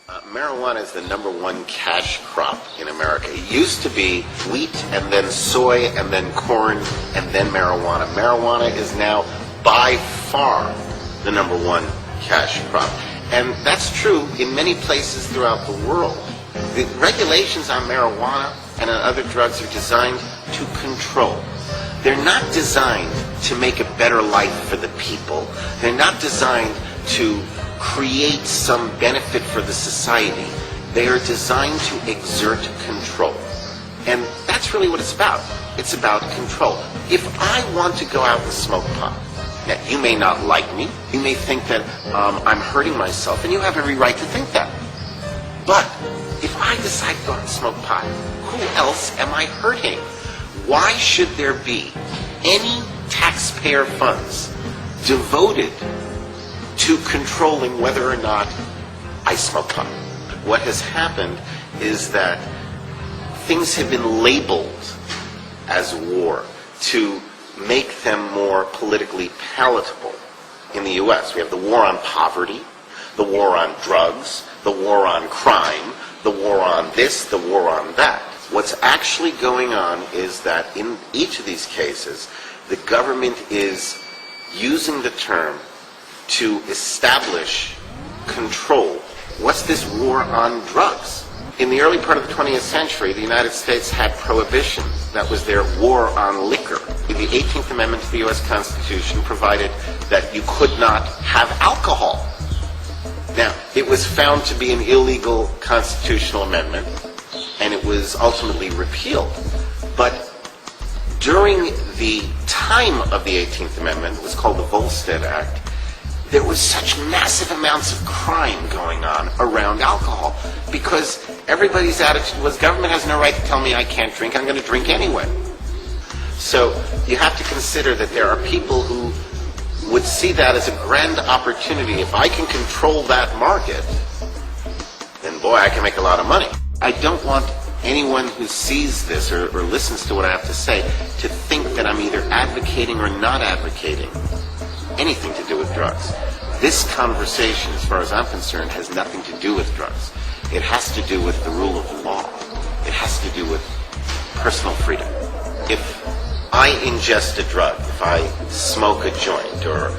Marijuana is the #1 cash crop in America. It used to be wheat and then soy and then corn and then marijuana. Marijuana is now by far the #1 cash crop. And that's true in many places throughout the world. The regulations on marijuana and on other drugs are designed to control. They're not designed to make a better life for the people. They're not designed to create some benefit for the society. They are designed to exert control. And that's really what it's about. It's about control. If I want to go out and smoke pot, now you may not like me. You may think that I'm hurting myself, and you have every right to think that. But if I decide to go out and smoke pot, who else am I hurting? Why should there be any taxpayer funds devoted to controlling whether or not I smoke pot? What has happened is that things have been labeled as war to make them more politically palatable. In the U.S., we have the war on poverty, the war on drugs, the war on crime, the war on this, the war on that. What's actually going on is that in each of these cases, the government is using the term to establish control. What's this war on drugs? In the early part of the 20th century, the United States had prohibition. That was their war on liquor. The 18th Amendment to the U.S. Constitution provided that you could not have alcohol. Now, it was found to be an illegal constitutional amendment, and it was ultimately repealed. But during the time of the 18th Amendment, it was called the Volstead Act, there was such massive amounts of crime going on around alcohol because everybody's attitude was government has no right to tell me I can't drink, I'm going to drink anyway. So you have to consider that there are people who would see that as a grand opportunity. If I can control that market, then boy, I can make a lot of money. I don't want anyone who sees this or listens to what I have to say to think that I'm either advocating or not advocating anything to do with drugs. This conversation, as far as I'm concerned, has nothing to do with drugs. It has to do with the rule of law. It has to do with personal freedom. If I ingest a drug, if I smoke a joint or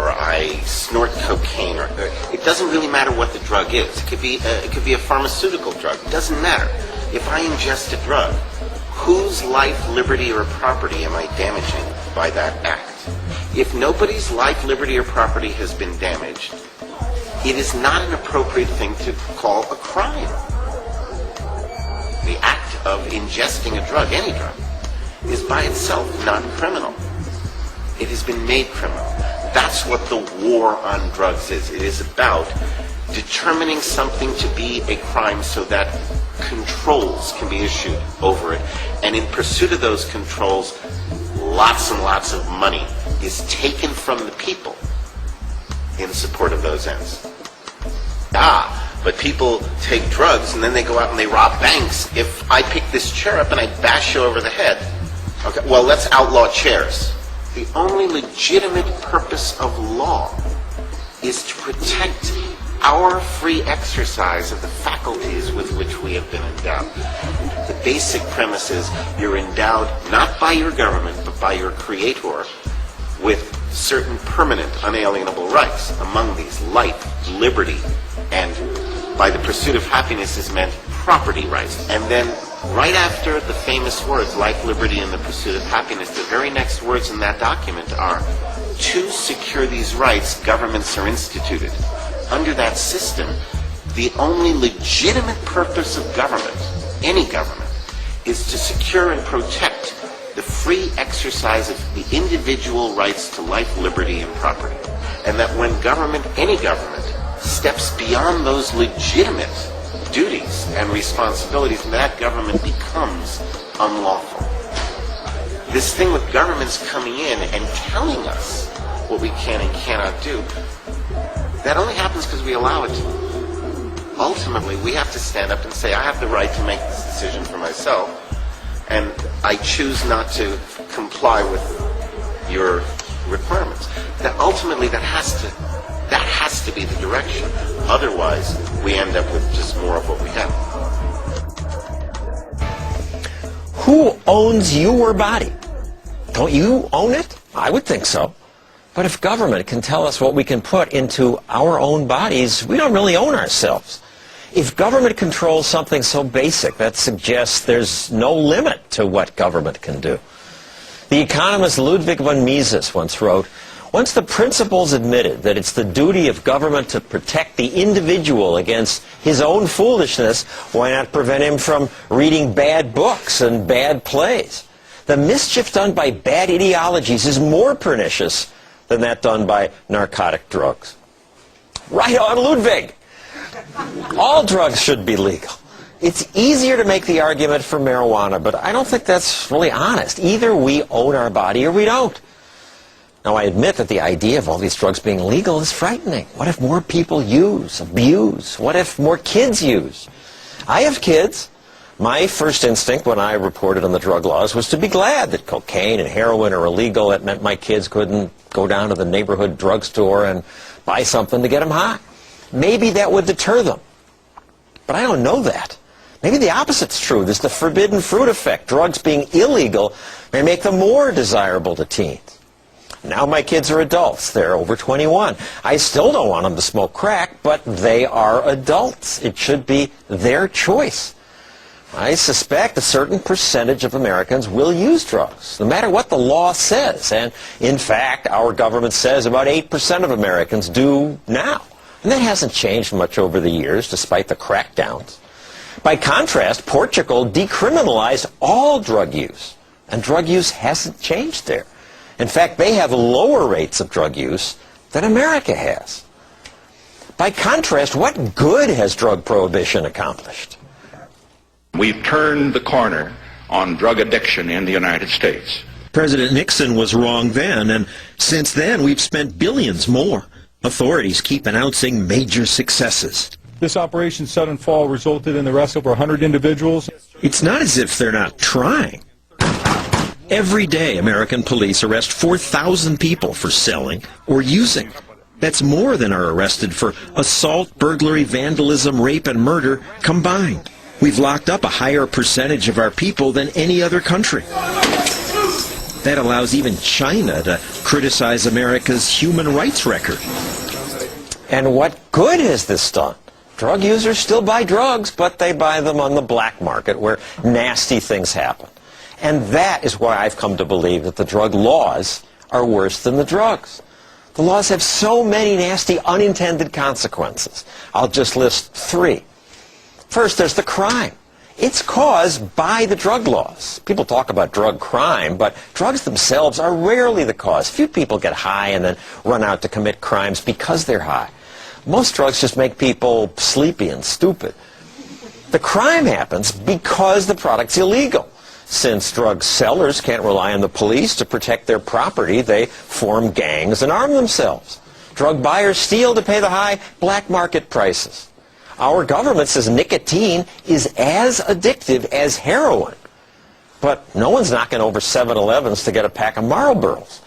I snort cocaine, or it doesn't really matter what the drug is. It could be a pharmaceutical drug. It doesn't matter. If I ingest a drug, whose life, liberty, or property am I damaging by that act? If nobody's life, liberty, or property has been damaged, it is not an appropriate thing to call a crime. The act of ingesting a drug, any drug, is by itself not criminal. It has been made criminal. That's what the war on drugs is. It is about determining something to be a crime so that controls can be issued over it. And in pursuit of those controls, lots and lots of money is taken from the people in support of those ends. But people take drugs and then they go out and they rob banks. If I pick this chair up and I bash you over the head, okay, well, let's outlaw chairs. The only legitimate purpose of law is to protect our free exercise of the faculties with which we have been endowed. The basic premise is you're endowed not by your government, but by your creator with certain permanent, unalienable rights. Among these, life, liberty, and by the pursuit of happiness is meant property rights. And then right after the famous words, life, liberty, and the pursuit of happiness, the very next words in that document are, to secure these rights, governments are instituted. Under that system, the only legitimate purpose of government, any government, is to secure and protect the free exercise of the individual rights to life, liberty, and property. And that when government, any government, steps beyond those legitimate duties and responsibilities, that government becomes unlawful. This thing with governments coming in and telling us what we can and cannot do, that only happens because we allow it to. Ultimately, we have to stand up and say, I have the right to make this decision for myself, and I choose not to comply with your requirements. That ultimately that has to to be the direction. Otherwise, we end up with just more of what we have. Who owns your body? Don't you own it? I would think so. But if government can tell us what we can put into our own bodies, we don't really own ourselves. If government controls something so basic, that suggests there's no limit to what government can do. The economist Ludwig von Mises once wrote, "Once the principles admitted that it's the duty of government to protect the individual against his own foolishness, why not prevent him from reading bad books and bad plays? The mischief done by bad ideologies is more pernicious than that done by narcotic drugs." Right on, Ludwig! All drugs should be legal. It's easier to make the argument for marijuana, but I don't think that's really honest. Either we own our body or we don't. Now, I admit that the idea of all these drugs being legal is frightening. What if more people use, abuse? What if more kids use? I have kids. My first instinct when I reported on the drug laws was to be glad that cocaine and heroin are illegal. It meant my kids couldn't go down to the neighborhood drugstore and buy something to get them high. Maybe that would deter them. But I don't know that. Maybe the opposite's true. There's the forbidden fruit effect. Drugs being illegal may make them more desirable to teens. Now my kids are adults. They're over 21. I still don't want them to smoke crack, but they are adults. It should be their choice. I suspect a certain percentage of Americans will use drugs, no matter what the law says. And in fact, our government says about 8% of Americans do now. And that hasn't changed much over the years, despite the crackdowns. By contrast, Portugal decriminalized all drug use, and drug use hasn't changed there. In fact, they have lower rates of drug use than America has. By contrast, what good has drug prohibition accomplished? We've turned the corner on drug addiction in the United States. President Nixon was wrong then, and since then we've spent billions more. Authorities keep announcing major successes. This Operation Sudden Fall resulted in the arrest of over 100 individuals. It's not as if they're not trying. Every day, American police arrest 4,000 people for selling or using. That's more than are arrested for assault, burglary, vandalism, rape, and murder combined. We've locked up a higher percentage of our people than any other country. That allows even China to criticize America's human rights record. And what good has this done? Drug users still buy drugs, but they buy them on the black market where nasty things happen. And that is why I've come to believe that the drug laws are worse than the drugs. The laws have so many nasty unintended consequences. I'll just list 3. First, there's the crime. It's caused by the drug laws. People talk about drug crime, but drugs themselves are rarely the cause. Few people get high and then run out to commit crimes because they're high. Most drugs just make people sleepy and stupid. The crime happens because the product's illegal. Since drug sellers can't rely on the police to protect their property, they form gangs and arm themselves. Drug buyers steal to pay the high black market prices. Our government says nicotine is as addictive as heroin. But no one's knocking over 7-Elevens to get a pack of Marlboros.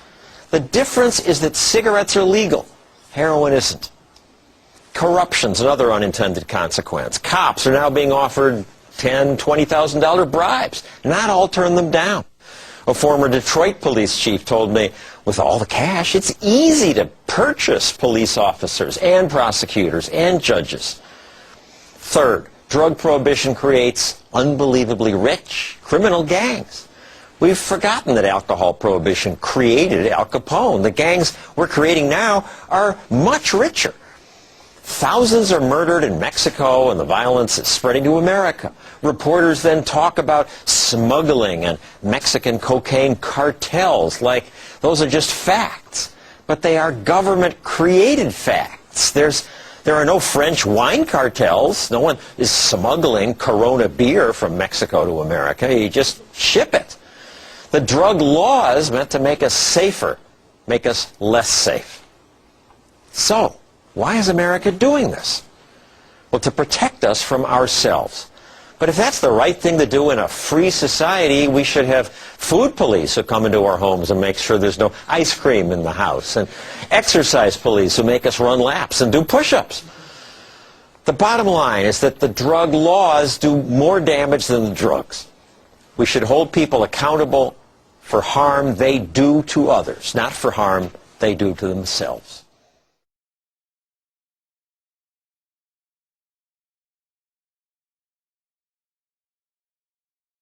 The difference is that cigarettes are legal. Heroin isn't. Corruption's another unintended consequence. Cops are now being offered $10,000, $20,000 bribes. Not all turn them down. A former Detroit police chief told me, with all the cash, it's easy to purchase police officers and prosecutors and judges. Third, drug prohibition creates unbelievably rich criminal gangs. We've forgotten that alcohol prohibition created Al Capone. The gangs we're creating now are much richer. Thousands are murdered in Mexico, and the violence is spreading to America. Reporters then talk about smuggling and Mexican cocaine cartels like those are just facts. But they are government-created facts. There are no French wine cartels. No one is smuggling Corona beer from Mexico to America. You just ship it. The drug laws meant to make us safer, make us less safe. So, why is America doing this? Well, to protect us from ourselves. But if that's the right thing to do in a free society, we should have food police who come into our homes and make sure there's no ice cream in the house, and exercise police who make us run laps and do push-ups. The bottom line is that the drug laws do more damage than the drugs. We should hold people accountable for harm they do to others, not for harm they do to themselves.